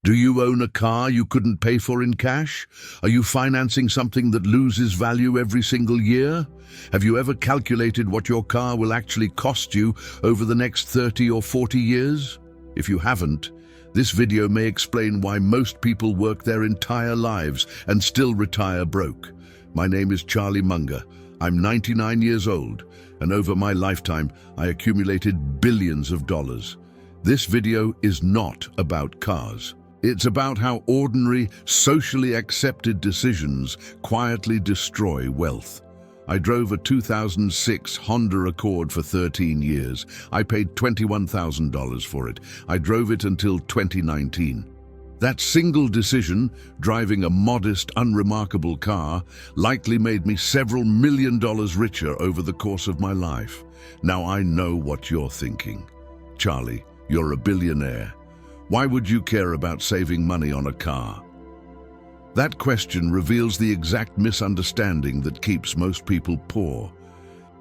Do you own a car you couldn't pay for in cash? Are you financing something that loses value every single year? Have you ever calculated what your car will actually cost you over the next 30 or 40 years? If you haven't, this video may explain why most people work their entire lives and still retire broke. My name is Charlie Munger. I'm 99 years old, and over my lifetime, I accumulated billions of dollars. This video is not about cars. It's about how ordinary, socially accepted decisions quietly destroy wealth. I drove a 2006 Honda Accord for 13 years. I paid $21,000 for it. I drove it until 2019. That single decision, driving a modest, unremarkable car, likely made me several $1 million richer over the course of my life. Now I know what you're thinking. Charlie, you're a billionaire. Why would you care about saving money on a car? That question reveals the exact misunderstanding that keeps most people poor.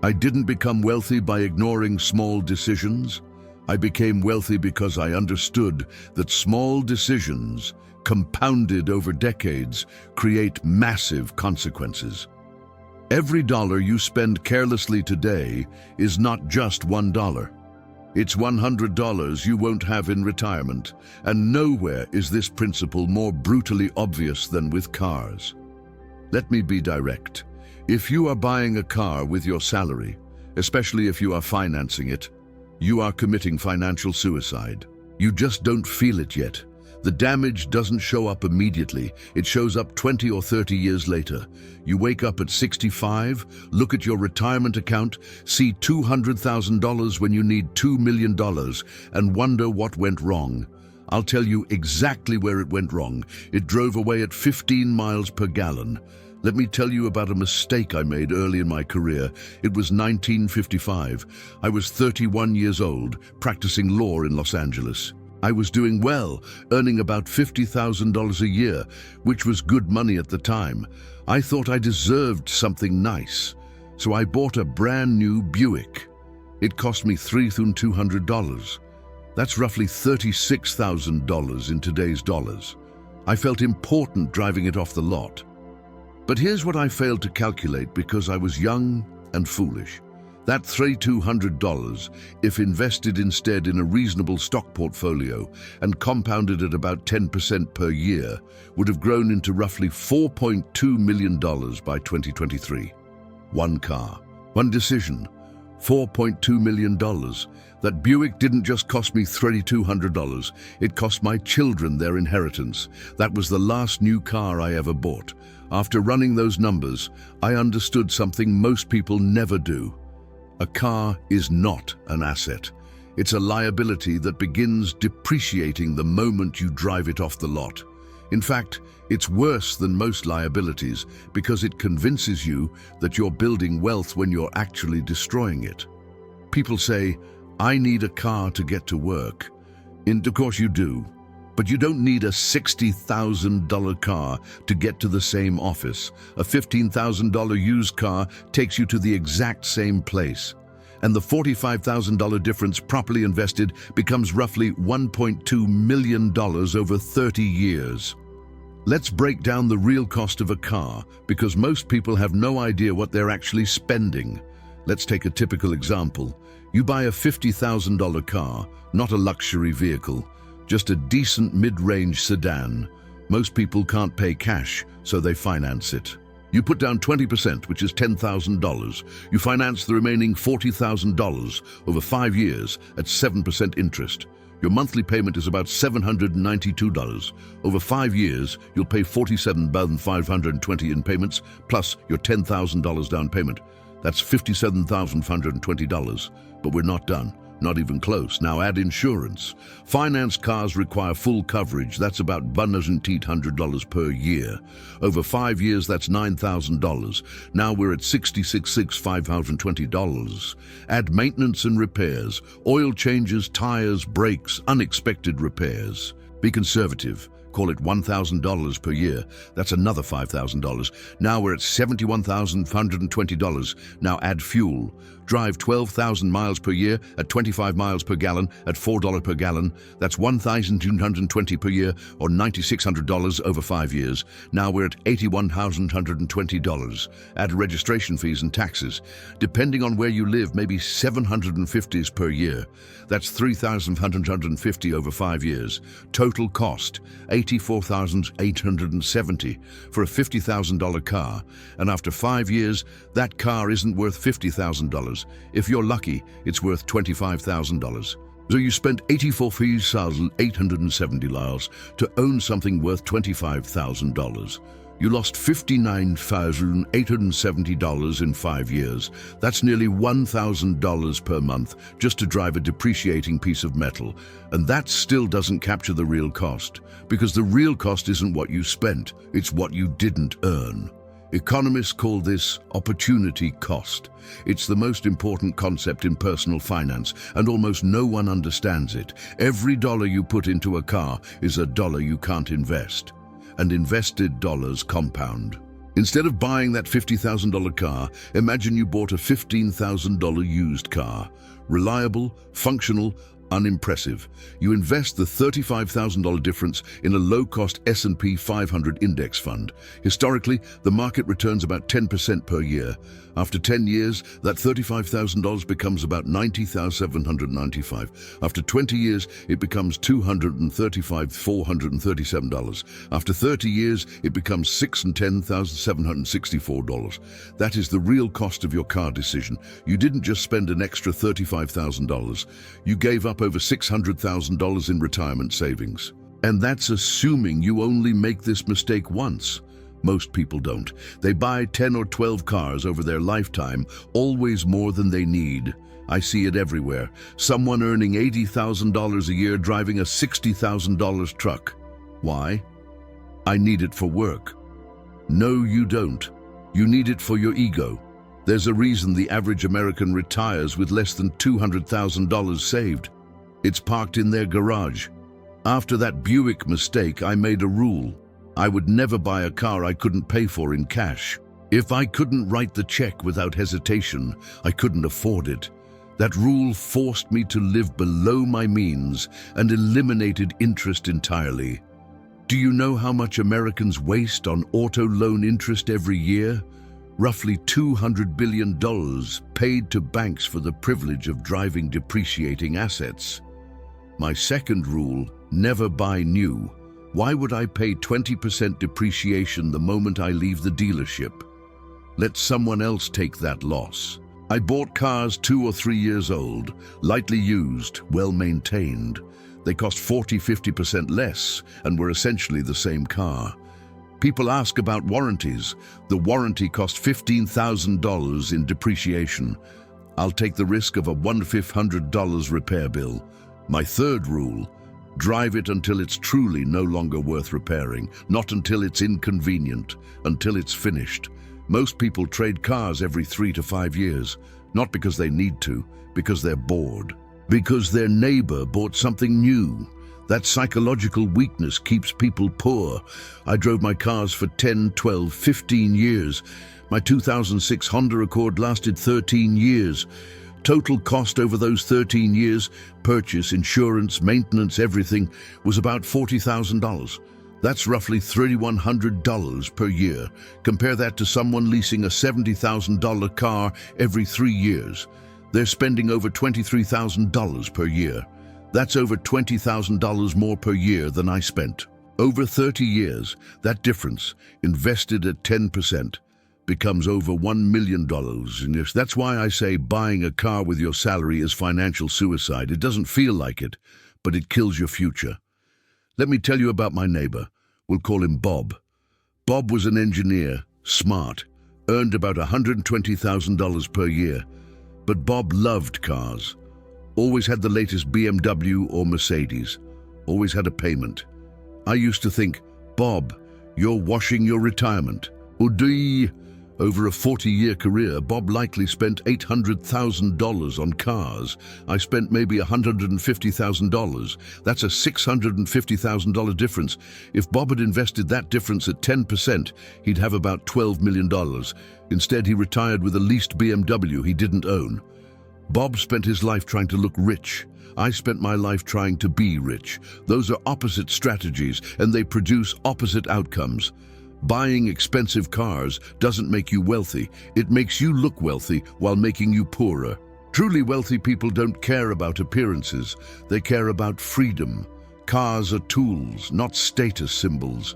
I didn't become wealthy by ignoring small decisions. I became wealthy because I understood that small decisions, compounded over decades, create massive consequences. Every dollar you spend carelessly today is not just $1. It's $100 you won't have in retirement, and nowhere is this principle more brutally obvious than with cars. Let me be direct. If you are buying a car with your salary, especially if you are financing it, you are committing financial suicide. You just don't feel it yet. The damage doesn't show up immediately. It shows up 20 or 30 years later. You wake up at 65, look at your retirement account, see $200,000 when you need $2 million, and wonder what went wrong. I'll tell you exactly where it went wrong. It drove away at 15 miles per gallon. Let me tell you about a mistake I made early in my career. It was 1955. I was 31 years old, practicing law in Los Angeles. I was doing well, earning about $50,000 a year, which was good money at the time. I thought I deserved something nice, so I bought a brand new Buick. It cost me $3,200. That's roughly $36,000 in today's dollars. I felt important driving it off the lot. But here's what I failed to calculate because I was young and foolish. That $3,200, if invested instead in a reasonable stock portfolio and compounded at about 10% per year, would have grown into roughly $4.2 million by 2023. One car, one decision, $4.2 million. That Buick didn't just cost me $3,200, it cost my children their inheritance. That was the last new car I ever bought. After running those numbers, I understood something most people never do. A car is not an asset. It's a liability that begins depreciating the moment you drive it off the lot. In fact, it's worse than most liabilities because it convinces you that you're building wealth when you're actually destroying it. People say, I need a car to get to work. And of course you do. But you don't need a $60,000 car to get to the same office. A $15,000 used car takes you to the exact same place. And the $45,000 difference properly invested becomes roughly $1.2 million over 30 years. Let's break down the real cost of a car because most people have no idea what they're actually spending. Let's take a typical example. You buy a $50,000 car, not a luxury vehicle. Just a decent mid-range sedan. Most people can't pay cash, so they finance it. You put down 20%, which is $10,000. You finance the remaining $40,000 over 5 years at 7% interest. Your monthly payment is about $792. Over 5 years, you'll pay $47,520 in payments, plus your $10,000 down payment. That's $57,520, but we're not done. Not even close. Now add insurance. Finance cars require full coverage. That's about $1,800 per year. Over 5 years, that's $9,000. Now we're at $66,520. Add maintenance and repairs, oil changes, tires, brakes, unexpected repairs. Be conservative. Call it $1,000 per year. That's another $5,000. Now we're at $71,520. Now add fuel. Drive 12,000 miles per year at 25 miles per gallon at $4 per gallon. That's 1,220 per year, or $9,600 over 5 years. Now we're at $81,120. Add registration fees and taxes. Depending on where you live, maybe $750 per year. That's $3,150 over 5 years. Total cost, $84,870 for a $50,000 car. And after 5 years, that car isn't worth $50,000. If you're lucky, it's worth $25,000. So you spent $84,870 to own something worth $25,000. You lost $59,870 in 5 years. That's nearly $1,000 per month just to drive a depreciating piece of metal. And that still doesn't capture the real cost, because the real cost isn't what you spent, it's what you didn't earn. Economists call this opportunity cost. It's the most important concept in personal finance, and almost no one understands it. Every dollar you put into a car is a dollar you can't invest. And invested dollars compound. Instead of buying that $50,000 car, imagine you bought a $15,000 used car. Reliable, functional, unimpressive. You invest the $35,000 difference in a low-cost S&P 500 index fund. Historically, the market returns about 10% per year. After 10 years, that $35,000 becomes about $90,795. After 20 years, it becomes $235,437. After 30 years, it becomes $610,764. That is the real cost of your car decision. You didn't just spend an extra $35,000. You gave up over $600,000 in retirement savings. And that's assuming you only make this mistake once. Most people don't. They buy 10 or 12 cars over their lifetime, always more than they need. I see it everywhere. Someone earning $80,000 a year driving a $60,000 truck. Why? I need it for work. No, you don't. You need it for your ego. There's a reason the average American retires with less than $200,000 saved. It's parked in their garage. After that Buick mistake, I made a rule. I would never buy a car I couldn't pay for in cash. If I couldn't write the check without hesitation, I couldn't afford it. That rule forced me to live below my means and eliminated interest entirely. Do you know how much Americans waste on auto loan interest every year? Roughly $200 billion paid to banks for the privilege of driving depreciating assets. My second rule, never buy new. Why would I pay 20% depreciation the moment I leave the dealership? Let someone else take that loss. I bought cars 2 or 3 years old, lightly used, well maintained. They cost 40–50% less and were essentially the same car. People ask about warranties. The warranty cost $15,000 in depreciation. I'll take the risk of a $1,500 repair bill. My third rule, drive it until it's truly no longer worth repairing, not until it's inconvenient, until it's finished. Most people trade cars every 3 to 5 years, not because they need to, because they're bored. Because their neighbor bought something new. That psychological weakness keeps people poor. I drove my cars for 10, 12, 15 years. My 2006 Honda Accord lasted 13 years. Total cost over those 13 years, purchase, insurance, maintenance, everything, was about $40,000. That's roughly $3,100 per year. Compare that to someone leasing a $70,000 car every 3 years. They're spending over $23,000 per year. That's over $20,000 more per year than I spent. Over 30 years, that difference, invested at 10%, becomes over $1 million. That's why I say buying a car with your salary is financial suicide. It doesn't feel like it, but it kills your future. Let me tell you about my neighbor. We'll call him Bob. Bob was an engineer, smart, earned about $120,000 per year. But Bob loved cars. Always had the latest BMW or Mercedes. Always had a payment. I used to think, Bob, you're washing your retirement. Over a 40-year career, Bob likely spent $800,000 on cars. I spent maybe $150,000. That's a $650,000 difference. If Bob had invested that difference at 10%, he'd have about $12 million. Instead, he retired with a leased BMW he didn't own. Bob spent his life trying to look rich. I spent my life trying to be rich. Those are opposite strategies, and they produce opposite outcomes. Buying expensive cars doesn't make you wealthy. It makes you look wealthy while making you poorer. Truly wealthy people don't care about appearances. They care about freedom. Cars are tools, not status symbols.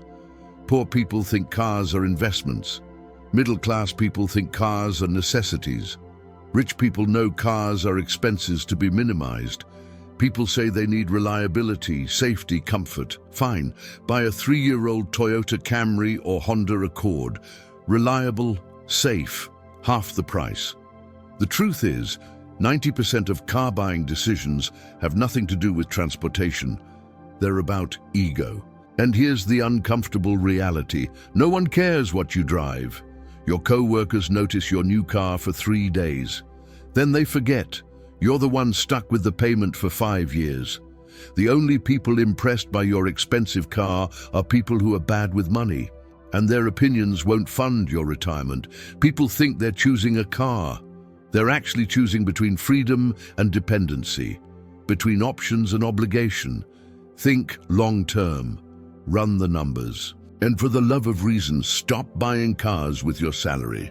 Poor people think cars are investments. Middle-class people think cars are necessities. Rich people know cars are expenses to be minimized. People say they need reliability, safety, comfort. Fine, buy a 3-year-old Toyota Camry or Honda Accord. Reliable, safe, half the price. The truth is, 90% of car buying decisions have nothing to do with transportation. They're about ego. And here's the uncomfortable reality. No one cares what you drive. Your co-workers notice your new car for 3 days. Then they forget. You're the one stuck with the payment for 5 years. The only people impressed by your expensive car are people who are bad with money, and their opinions won't fund your retirement. People think they're choosing a car. They're actually choosing between freedom and dependency, between options and obligation. Think long-term. Run the numbers. And for the love of reason, stop buying cars with your salary.